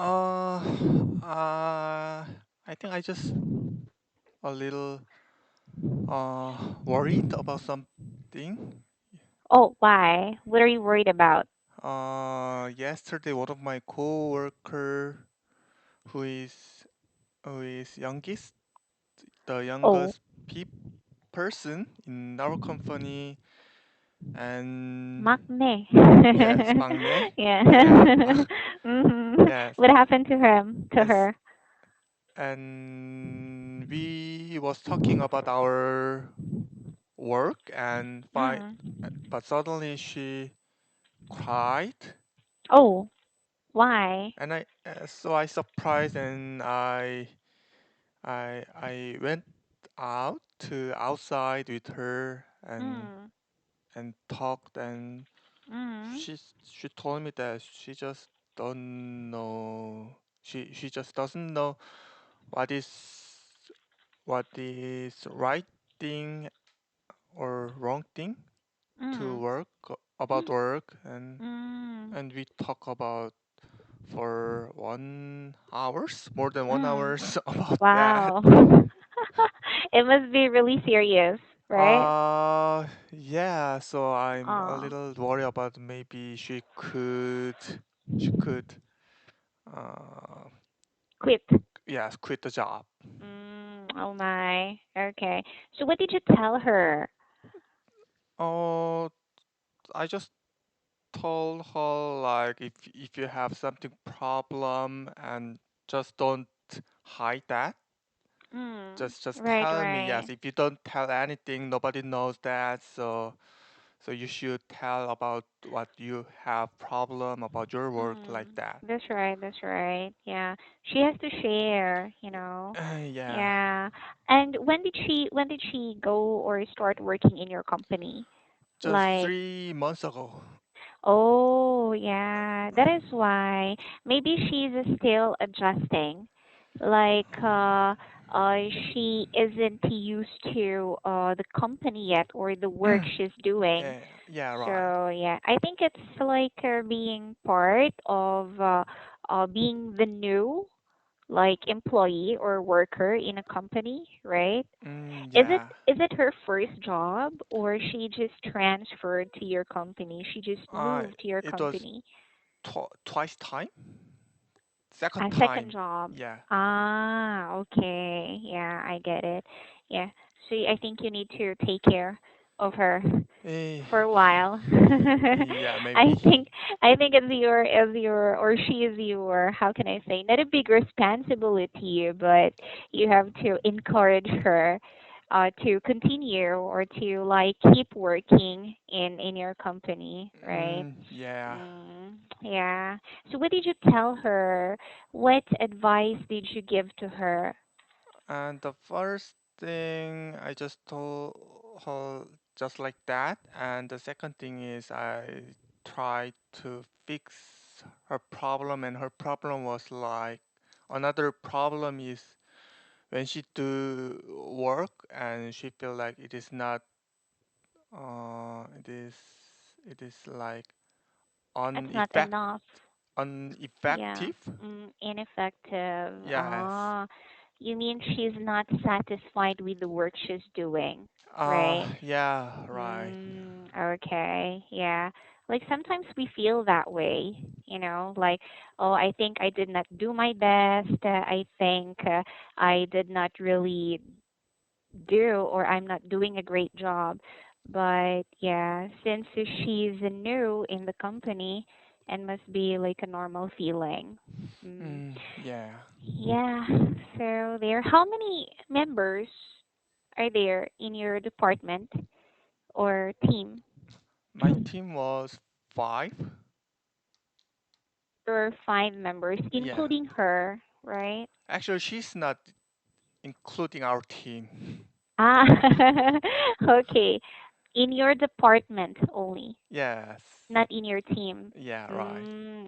Uh, I think I just a little worried about something. Oh, why? What are you worried about? Yesterday one of my coworker who is youngest, the Oh, youngest pe person in our company, and maknae. yes, 막내. Yeah. Yeah, yes, What happened to him? To yes, her? and we was talking about our work and find, Mm. but suddenly she cried, Oh, why? and I surprised, and I went out to outside with her Mm. and talked, and Mm. she told me that she just don't know, she just doesn't know what is right thing or wrong thing to Mm. work about Mm. work, Mm. and we talk about for 1 hours, more than one Mm. hours about that. Wow. It must be really serious, right? Yeah, so I'm a Oh, little worried about maybe she could, uh, quit. yes, quit the job. Oh my. Okay. So what did you tell her? Oh, I just told her like if you have something problem and just don't hide that. Just Right, tell me. right. Yes, if you don't tell anything, nobody knows that. So you should tell about what you have problem about your work like that. That's right, that's right. Yeah. She has to share, you know. Yeah, Yeah. And when did she go or start working in your company? just Like, 3 months ago. oh, yeah. That is why maybe she's still adjusting. Like, she isn't used to the company yet or the work she's doing. Yeah, yeah, right. So yeah, I think it's like being part of being the new like employee or worker in a company, right? Is it Yeah. is it her first job or she just transferred to your company? She just moved to your It was company. twice time. Second A second time. job. Yeah. Ah, okay. Yeah, I get it. Yeah. So I think you need to take care of her Eh, for a while. yeah, I maybe. think I think it's your or she is your how can I say not a big responsibility, but you have to encourage her to continue or to like keep working in your company, right? Yeah. Yeah. So what did you tell her? What advice did you give to her? And the first thing I just told her just like that, and the second thing is I tried to fix her problem, and her problem was like another problem is when she do work and she feel like it is not it is like It's not uneffect enough. Yeah. ineffective. Ineffective. Yes. Ah, you mean she's not satisfied with the work she's doing, right? Yeah, right. Okay. Yeah. Like sometimes we feel that way, like, oh, I think I did not do my best. I think I did not really do or I'm not doing a great job. But yeah, since she's new in the company and must be like a normal feeling. Mm. Yeah. Yeah. So there, how many members are there in your department or team? My team was 5. There are 5 members, Yeah. including her, right? Actually, she's not including our team. Ah, okay. In your department only. Yes. Not in your team. Yeah, right.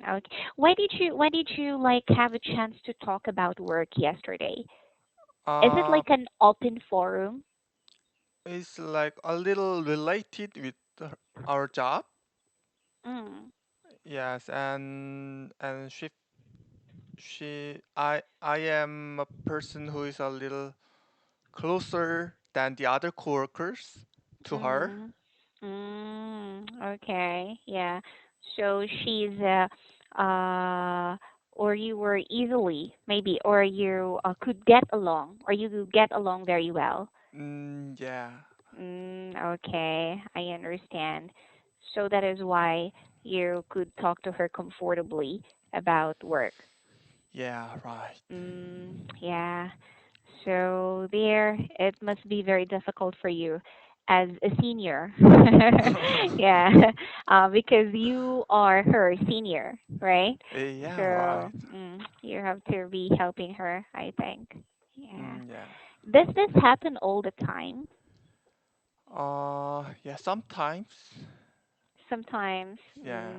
Okay. Why did you like have a chance to talk about work yesterday? Is it Uh, like an open forum? it's like a little related with our job. Mm. Yes, and I am a person who is a little closer than the other coworkers to her. Mhm. Okay. Yeah. So she's or you were easily maybe or you could get along or you could get along very well. Yeah. Okay. I understand. So that is why you could talk to her comfortably about work. Yeah, right. Yeah. So there, it must be very difficult for you as a senior. Yeah, because you are her senior, right? Yeah, right. So you have to be helping her, I think. Yeah. Yeah. Does this happen all the time? Yeah, sometimes. Sometimes. Yeah.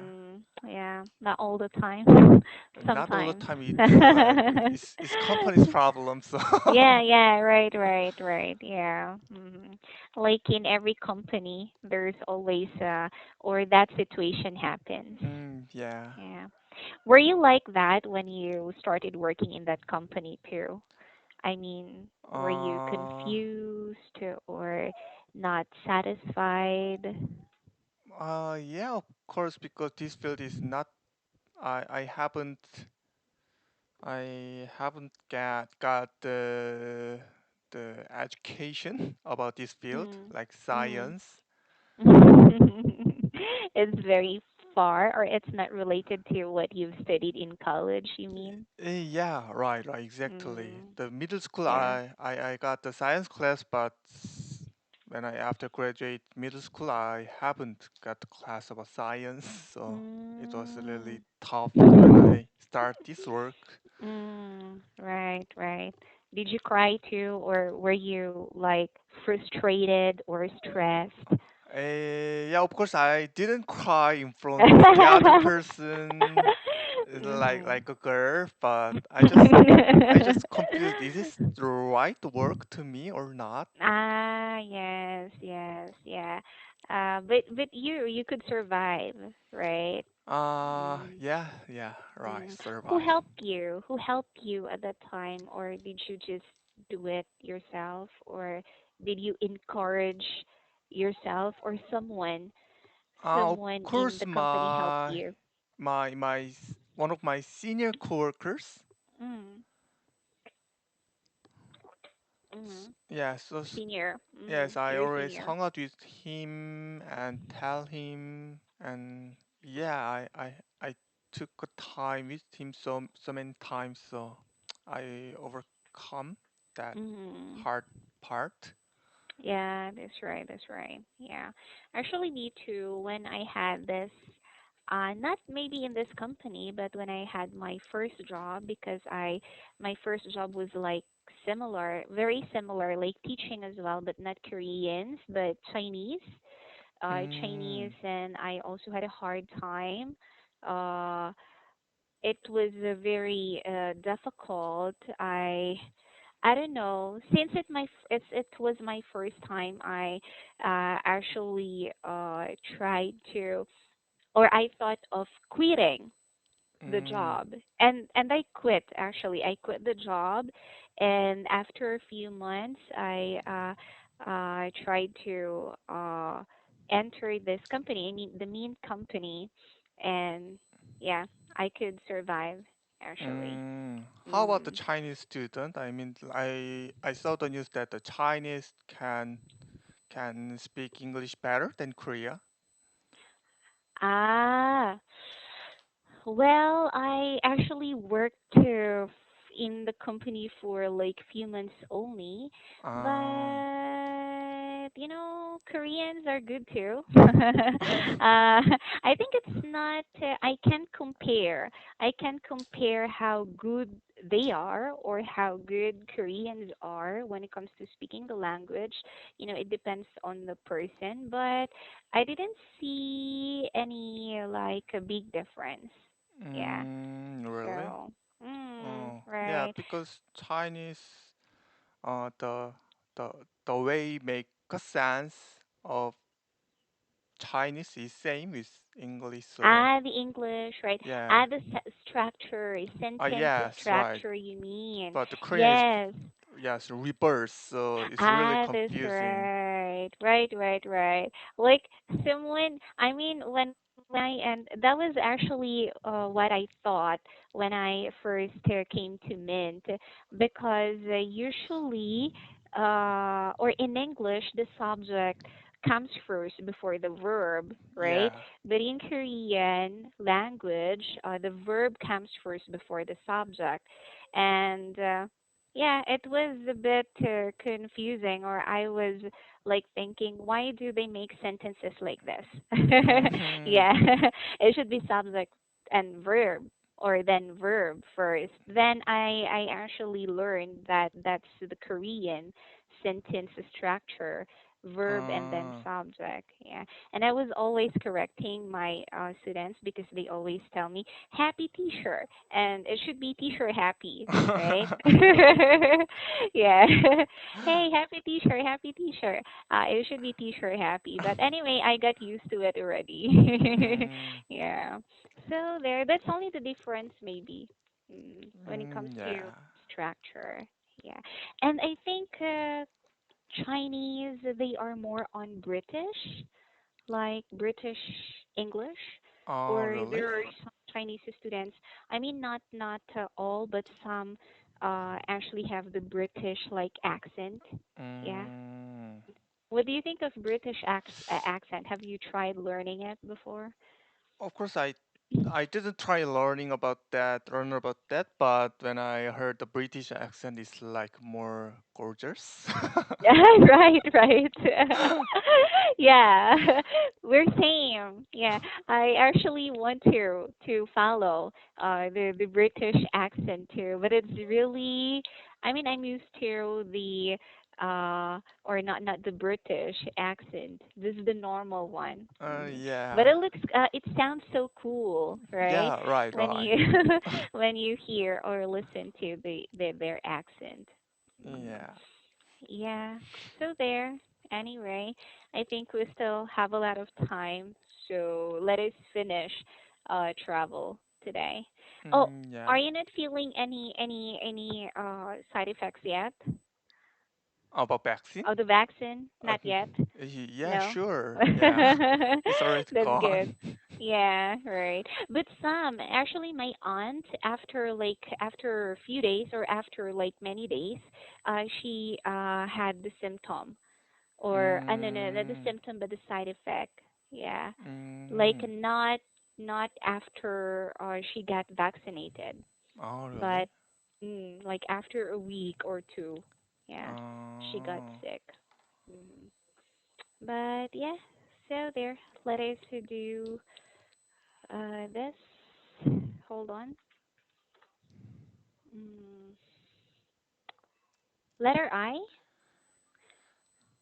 Yeah, not all the time. Not all the Sometimes. time we do, and it's company's problem, so. Yeah, yeah, right, right, right. Yeah. Like in every company, there's always or that situation happens. Yeah. Yeah. Were you like that when you started working in that company too? I mean, were you Uh, confused or not satisfied? yeah, of course, because this field is not. I haven't got the education about this field, Mm. like Mm. science. It's very far, or it's not related to what you've studied in college, you mean? Yeah, right, right, exactly. Mm. The middle school, Yeah. I got the science class, but when I after graduate middle school, I haven't got the class about science, so it was really Mm. tough when I start this work. Right, right. Did you cry too, or were you like frustrated or stressed? Yeah, of course, I didn't cry in front of the other person, Mhm. like a girl, but I just confused. Is this the right work to me or not? Ah, yes, yes, yeah. But you could survive, right? Mm. Yeah, yeah, right, Who survive. helped you? Who helped you at that time, or did you just do it yourself, or did you encourage yourself, or Of someone in course, the company helped you? one of my senior coworkers. Mm. Mm. Yeah, Senior. yes, I Your always senior. hung out with him and tell him, and yeah, I took a time with him so many times, so I overcome that Mm. hard part. Yeah, that's right. That's right. Yeah. Actually, me too. When I had this, not maybe in this company, but when I had my first job, because my first job was like similar, very similar, like teaching as well, but not Koreans, but Chinese, Mm, Chinese, and I also had a hard time. Uh, it was very difficult. I don't know. Since it was my first time, I actually tried to, or I thought of quitting the mm, job, and I quit. Actually, I quit the job, and after a few months, I tried to enter this company. I mean, the main company, and yeah, I could survive actually. How about the Mm. Chinese student? I mean, I saw the news that the Chinese can speak English better than Korea. Ah, well, I actually worked in the company for like few months only, Um, but Koreans are good too. I think it's not. I can't compare. I can't compare how good they are or how good Koreans are when it comes to speaking the language. It depends on the person, but I didn't see any like a big difference. Yeah. really? So, Yeah, right. because Chinese, uh, the the the way make a sense of Chinese is same with English. So Ah, the English, right? yeah. Ah, the structure, sentence Yes, right. structure, you mean? But the Korean is, Yes. yes, reverse, so it's really Ah, that's confusing. right. Right, right, right. Like someone, I mean, when I, and that was actually what I thought when I first came to Mint, because usually, or in English, the subject comes first before the verb, right? Yeah. But in Korean language, the verb comes first before the subject. And yeah, it was a bit confusing, or I was like thinking, why do they make sentences like this? Hmm. Yeah, it should be subject and verb, or then verb first. Then I actually learned that that's the Korean sentence structure, verb and then Uh, subject. Yeah, and I was always correcting my students because they always tell me happy teacher, and it should be teacher happy, right? Yeah. Hey, happy teacher, happy teacher. It should be teacher happy. But anyway, I got used to it already. mm, Yeah. So there, that's only the difference maybe, when it comes to yeah. structure. Yeah. And I think Chinese, they are more on British, like British English, Oh, or really? there are some Chinese students. I mean, not all, but some actually have the British like accent. Yeah. Mm. What do you think of British accent? Have you tried learning it before? Of course, I didn't try learn about that, but when I heard the British accent is like more gorgeous. Right, right. Yeah, we're same. Yeah, I actually want to follow the British accent too, but it's really, I mean, I'm used to the or not the British accent. This is the normal one. But Yeah. it looks it sounds so cool, right? Yeah, right, When right. you when you hear or listen to their accent. Mm. Yeah. Yeah. So there. Anyway, I think we still have a lot of time, so let us finish travel today. Oh, Yeah. are you not feeling any side effects yet About vaccine? of the vaccine? Uh, Not yet. yeah, No. sure. Yeah. It's already That's good. gone. Yeah, right. But some, actually my aunt, after a few days or after like many days, she had the symptom, or no, no, not the Mm, symptom but the side effect. Yeah. Like mm. not after she got vaccinated, Oh, really? but like after a week or two. Yeah. She got Oh. sick. Mm. But yeah, so there. Let us do this. Hold on. Mm. Letter I.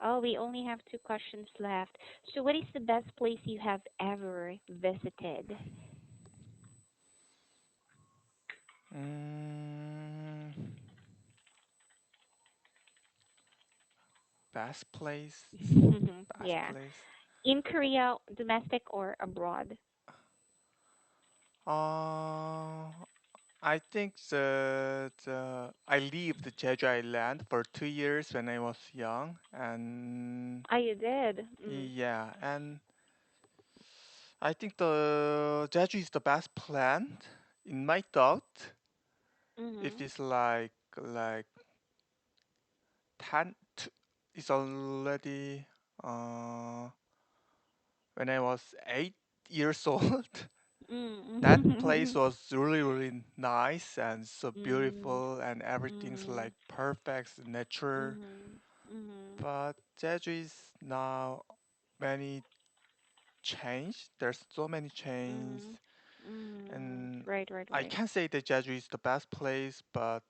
Oh, we only have two questions left. So, what is the best place you have ever visited? Mm, best place? Best Yeah. place? In Korea, domestic or abroad? Uh, I think I lived Jeju Island for 2 years when I was young, and Ah, you did. yeah, and I think the Jeju is the best plan in my thought. If Mhm. it's like 10, it's already uh when I was 8 years old. That place Mm. was really really nice and so Mm. beautiful and everything's Mhm. like perfect nature. Mhm. Mhm. But Jeju is now many change. There's so many change, Mhm. Mhm. and Right, right, I right. can't say that Jeju is the best place, but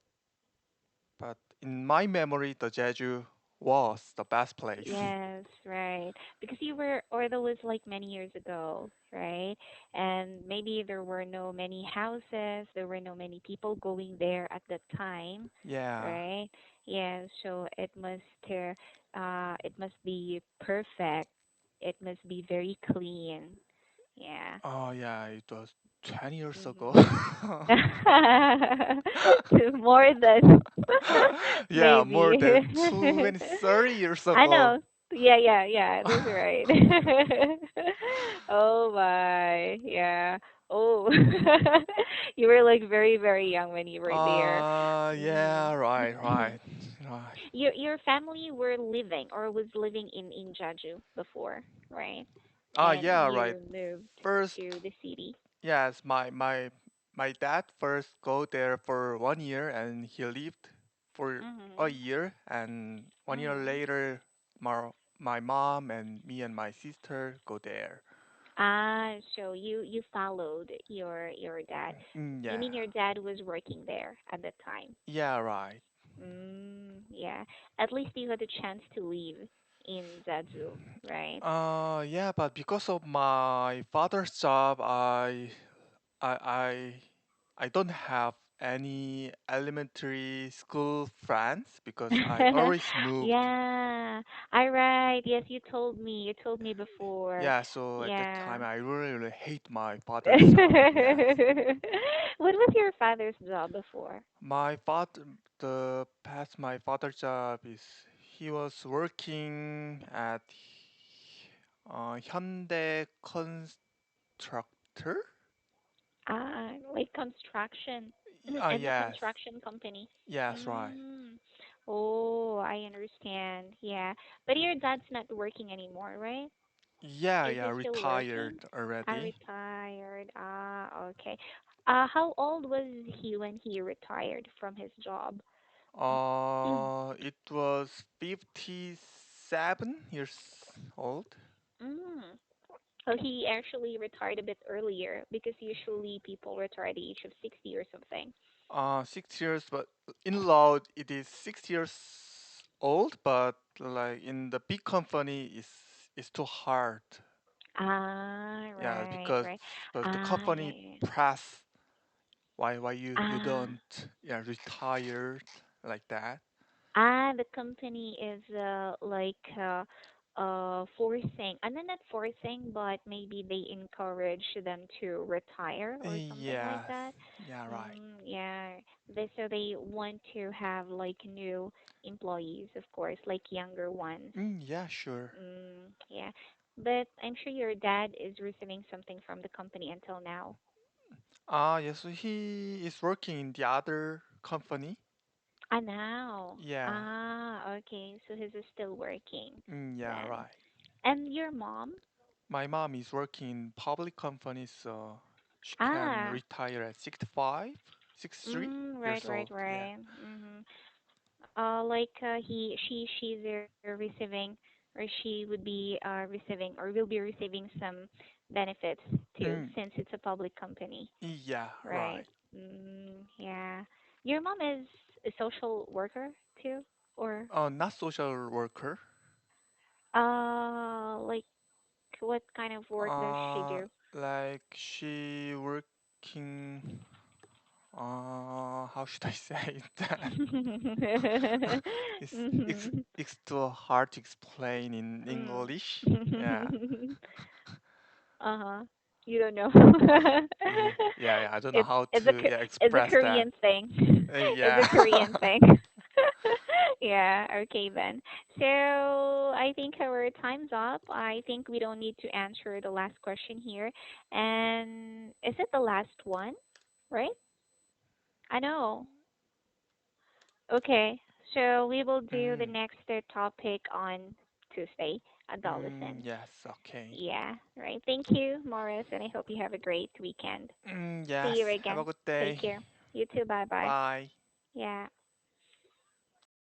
in my memory, the Jeju was the best place. Yes, right. Because you were, or that was like many years ago, right? And maybe there were no many houses, there were no many people going there at that time, Yeah. right? Yeah, so it must be perfect. It must be very clean. Yeah. Oh yeah, it was. 20 years ago. Mhm. To more than Yeah, more maybe. than 20, 30 years I ago. know. Yeah, yeah, yeah. That's right. Oh my. Yeah. Oh. You were like very, very young when you were there. Mm. Yeah, right, right, right. Your family were living or was living in Jeju before, right? And Yeah, right. you moved First, to the city. yes, my dad first go there for 1 year, and he lived for a Mhm. year, and 1 year Mhm. later, my mom and me and my sister go there. Ah, so you followed your dad. You Yeah, mean your dad was working there at that time? yeah, right. Yeah. At least you had a chance to live in Jeju, right? Yeah, but because of my father's job, I, I, I don't have any elementary school friends because I always moved. Yeah. All right. Yes, you told me. You told me before. Yeah, so at that Yeah. time I really, really hate my father's job. Yes. What was your father's job before? My father, the past my father's job is he was working at Hyundai Constructor. Like construction. In the Yes, construction company. yes, right. Mm. Oh, I understand. Yeah. But your dad's not working anymore, right? Yeah, Is yeah, he still retired working? already. Retired. Ah, okay. How old was he when he retired from his job? It was 57 years old. Mm. Oh, he actually retired a bit earlier because usually people retire at the age of 60 or something. 6 years, but in law it is 6 years old, but like in the big company is too hard. Ah, Yeah, right, because right. the Ah, yeah, company yeah. press why you Ah, don't, yeah, retire like that. the company is like forcing, and then not forcing, but maybe they encourage them to retire or something like Yes, that. yeah, right. Yeah, so they want to have like new employees, of course, like younger ones. Yeah, sure. Yeah, but I'm sure your dad is receiving something from the company until now. Yes, so he is working in the other company. Ah, now. Yeah. Ah, okay. So he's still working Yeah, then. right. And your mom? My mom is working in public company, so she can Ah, retire at 65, 63 right, years right, old. Yeah. right. Like she's receiving, or she would be receiving, or will be receiving some benefits too, Mm, since it's a public company, yeah, right? right. Yeah. Your mom is a social worker too, or Not social worker. like what kind of work does she Uh, do? like she working. How should I say that? Mhm. It's too hard to explain in Mm. English. Yeah. Uh-huh. You don't know. Yeah, I don't know It's how it's to, yeah, it's a express that. Korean thing. It's Yeah. a Korean thing. Yeah, okay then. So I think our time's up. I think we don't need to answer the last question here. And is it the last one? Right? I know. Okay. So we will do the Mm, next topic on Tuesday, adolescence. yes, okay. Yeah, right. Thank you, Morris, and I hope you have a great weekend. See you Yes, have a again. good Take day. care. You too. Bye bye. Bye. Yeah.